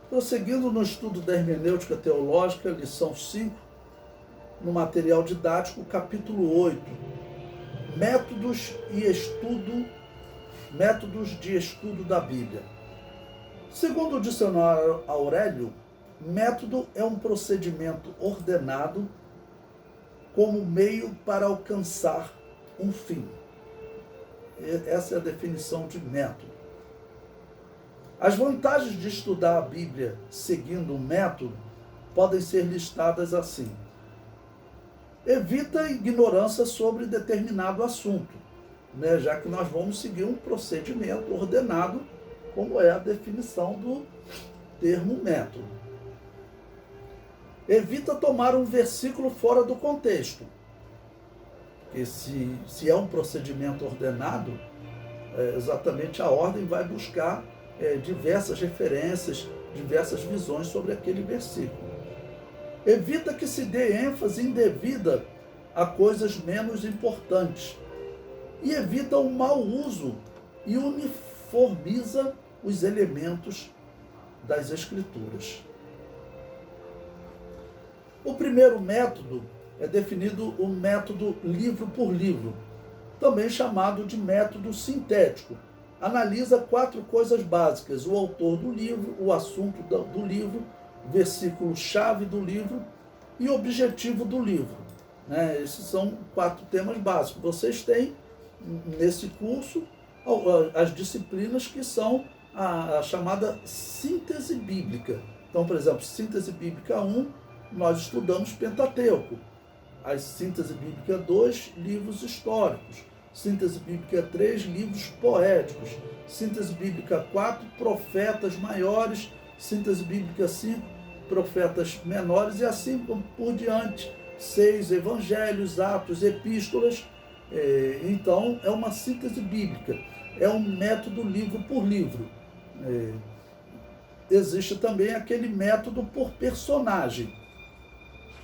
Prosseguindo no estudo da hermenêutica teológica, lição 5, no material didático, capítulo 8, métodos de estudo da Bíblia. Segundo o dicionário Aurélio, método é um procedimento ordenado como meio para alcançar um fim. Essa é a definição de método. As vantagens de estudar a Bíblia seguindo um método podem ser listadas assim. Evita a ignorância sobre determinado assunto, já que nós vamos seguir um procedimento ordenado, como é a definição do termo método. Evita tomar um versículo fora do contexto, porque se é um procedimento ordenado, exatamente a ordem vai buscar diversas referências, diversas visões sobre aquele versículo. Evita que se dê ênfase indevida a coisas menos importantes. E evita o mau uso e uniformiza os elementos das Escrituras. O primeiro método é definido o método livro por livro, também chamado de método sintético. Analisa 4 coisas básicas: o autor do livro, o assunto do livro, versículo-chave do livro e objetivo do livro. Esses são 4 temas básicos. Vocês têm nesse curso as disciplinas que são a chamada síntese bíblica. Então, por exemplo, síntese bíblica 1, nós estudamos Pentateuco. A síntese bíblica 2, livros históricos. Síntese bíblica 3, livros poéticos. Síntese bíblica 4, profetas maiores. Síntese bíblica 5, profetas menores, e assim por diante. 6, evangelhos, atos, epístolas. Então, é uma síntese bíblica. É um método livro por livro. Existe também aquele método por personagem,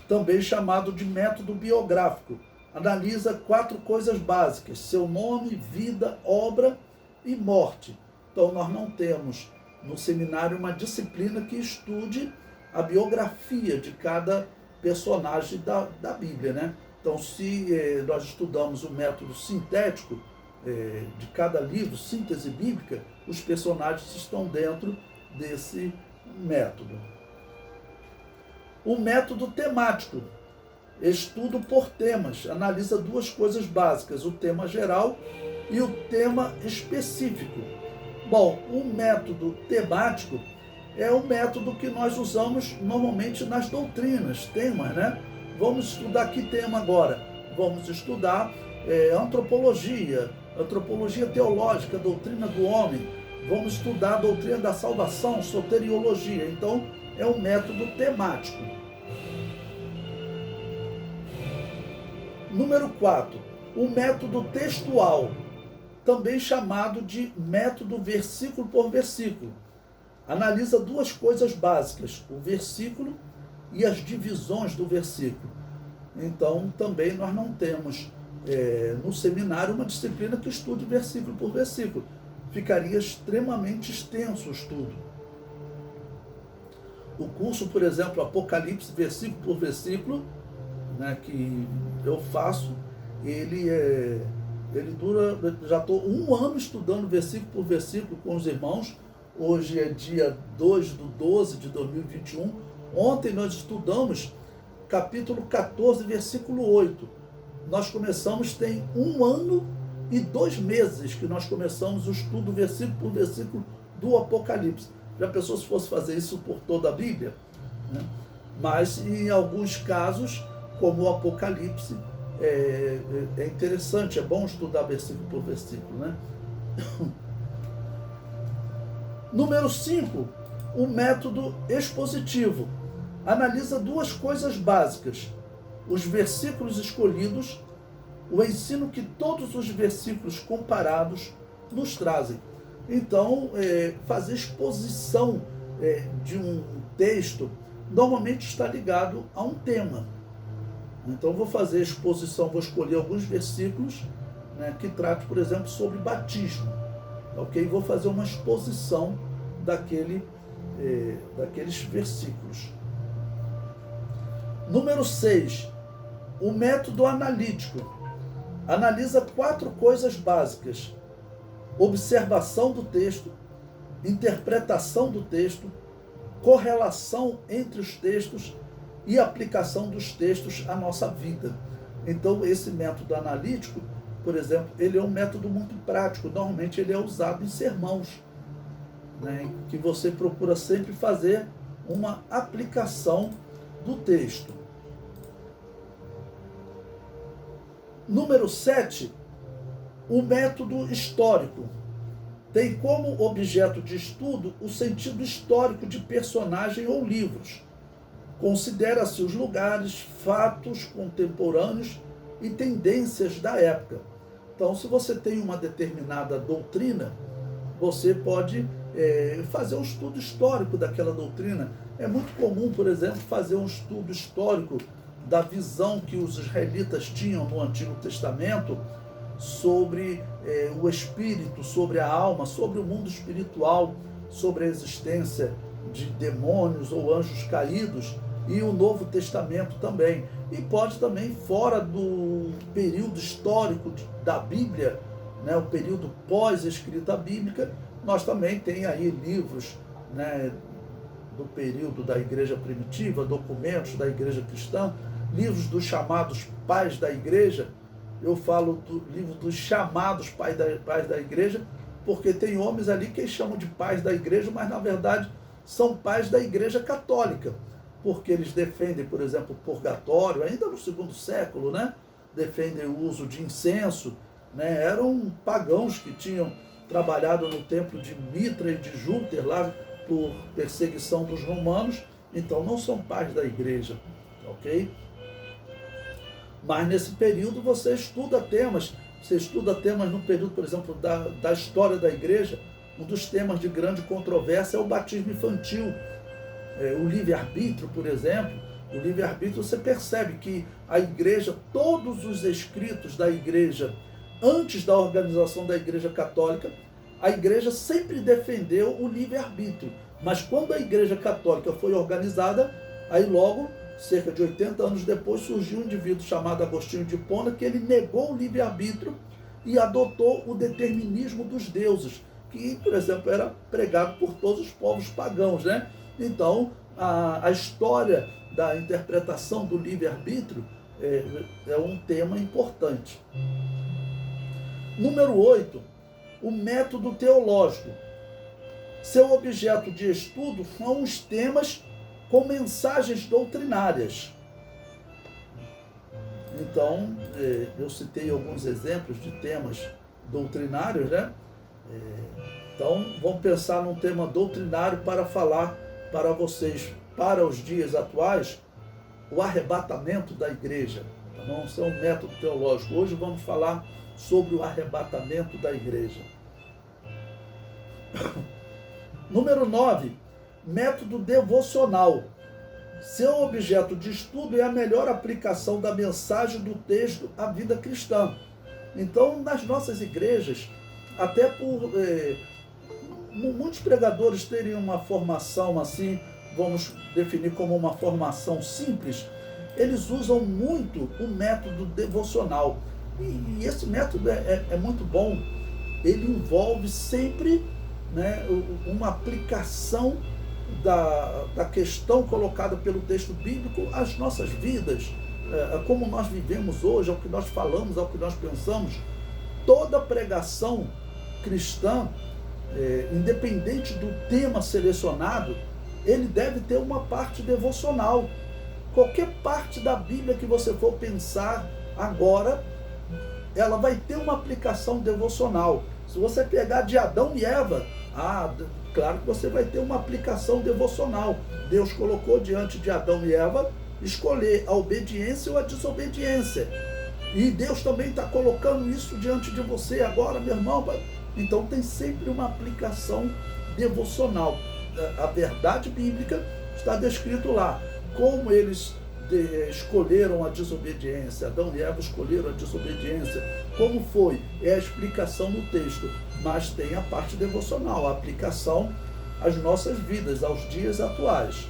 também chamado de método biográfico. Analisa 4 coisas básicas: seu nome, vida, obra e morte. Então, nós não temos no seminário uma disciplina que estude a biografia de cada personagem da Bíblia, Então, se nós estudamos o método sintético de cada livro, síntese bíblica, os personagens estão dentro desse método. O método temático, estudo por temas, analisa 2 coisas básicas: o tema geral e o tema específico. Bom, o método temático é o método que nós usamos normalmente nas doutrinas, temas, Vamos estudar que tema agora? Vamos estudar antropologia teológica, doutrina do homem. Vamos estudar a doutrina da salvação, soteriologia. Então, é um método temático. Número 4, o método textual, também chamado de método versículo por versículo. Analisa 2 coisas básicas: o versículo e as divisões do versículo. Então, também nós não temos no seminário uma disciplina que estude versículo por versículo. Ficaria extremamente extenso o estudo. O curso, por exemplo, Apocalipse, versículo por versículo, que eu faço, ele dura, já estou 1 ano estudando versículo por versículo com os irmãos. Hoje é dia 2/12 de 2021. Ontem nós estudamos capítulo 14, versículo 8. Nós começamos, tem 1 ano e 2 meses que nós começamos o estudo versículo por versículo do Apocalipse. Já pensou se fosse fazer isso por toda a Bíblia? Mas em alguns casos, como o Apocalipse, é interessante, é bom estudar versículo por versículo, Número 5, o método expositivo. Analisa 2 coisas básicas: os versículos escolhidos, o ensino que todos os versículos comparados nos trazem. Então, fazer exposição de um texto normalmente está ligado a um tema. Então, vou fazer exposição, vou escolher alguns versículos que tratam, por exemplo, sobre batismo. Ok? Vou fazer uma exposição daquele daqueles versículos. Número 6, o método analítico. Analisa 4 coisas básicas: observação do texto, interpretação do texto, correlação entre os textos e aplicação dos textos à nossa vida. Então, esse método analítico, por exemplo, ele é um método muito prático. Normalmente ele é usado em sermãos, né, que você procura sempre fazer uma aplicação do texto. Número 7, o método histórico. Tem como objeto de estudo o sentido histórico de personagem ou livros. Considera-se os lugares, fatos contemporâneos e tendências da época. Então, se você tem uma determinada doutrina, você pode fazer um estudo histórico daquela doutrina. É muito comum, por exemplo, fazer um estudo histórico da visão que os israelitas tinham no Antigo Testamento sobre o espírito, sobre a alma, sobre o mundo espiritual, sobre a existência de demônios ou anjos caídos, e o Novo Testamento também. E pode também, fora do período histórico da Bíblia, né, o período pós-escrita bíblica, nós também tem aí livros, né, do período da igreja primitiva, documentos da igreja cristã, livros dos chamados pais da igreja. Eu falo do livro dos chamados pais da igreja, porque tem homens ali que chamam de pais da igreja, mas na verdade são pais da igreja católica, porque eles defendem, por exemplo, o purgatório, ainda no segundo século, né? Defendem o uso de incenso, né? Eram pagãos que tinham trabalhado no templo de Mitra e de Júpiter, lá por perseguição dos romanos, então não são pais da igreja, ok? Mas nesse período você estuda temas no período, por exemplo, da história da igreja. Um dos temas de grande controvérsia é o batismo infantil, o livre-arbítrio, por exemplo. O livre-arbítrio, você percebe que a igreja, todos os escritos da igreja, antes da organização da igreja católica, a igreja sempre defendeu o livre-arbítrio. Mas quando a igreja católica foi organizada, aí logo, cerca de 80 anos depois, surgiu um indivíduo chamado Agostinho de Hipona, que ele negou o livre-arbítrio e adotou o determinismo dos deuses, que, por exemplo, era pregado por todos os povos pagãos, né? Então, a história da interpretação do livre-arbítrio é um tema importante. Número 8, o método teológico. Seu objeto de estudo são os temas com mensagens doutrinárias. Então, eu citei alguns exemplos de temas doutrinários, né? Então, vamos pensar num tema doutrinário para falar para vocês, para os dias atuais, o arrebatamento da igreja. Não é um método teológico. Hoje vamos falar sobre o arrebatamento da igreja. Número 9, método devocional. Seu objeto de estudo é a melhor aplicação da mensagem do texto à vida cristã. Então, nas nossas igrejas, até por muitos pregadores terem uma formação assim, vamos definir como uma formação simples, eles usam muito o método devocional. E esse método é muito bom. Ele envolve sempre, né, uma aplicação da questão colocada pelo texto bíblico às nossas vidas, a como nós vivemos hoje, ao que nós falamos, ao que nós pensamos. Toda pregação cristã, independente do tema selecionado, ele deve ter uma parte devocional. Qualquer parte da Bíblia que você for pensar agora, ela vai ter uma aplicação devocional. Se você pegar de Adão e Eva, claro que você vai ter uma aplicação devocional. Deus colocou diante de Adão e Eva escolher a obediência ou a desobediência. E Deus também está colocando isso diante de você agora, meu irmão. Então tem sempre uma aplicação devocional. A verdade bíblica está descrito lá. Como eles escolheram a desobediência, Adão e Eva escolheram a desobediência. Como foi? É a explicação no texto. Mas tem a parte devocional, a aplicação às nossas vidas, aos dias atuais.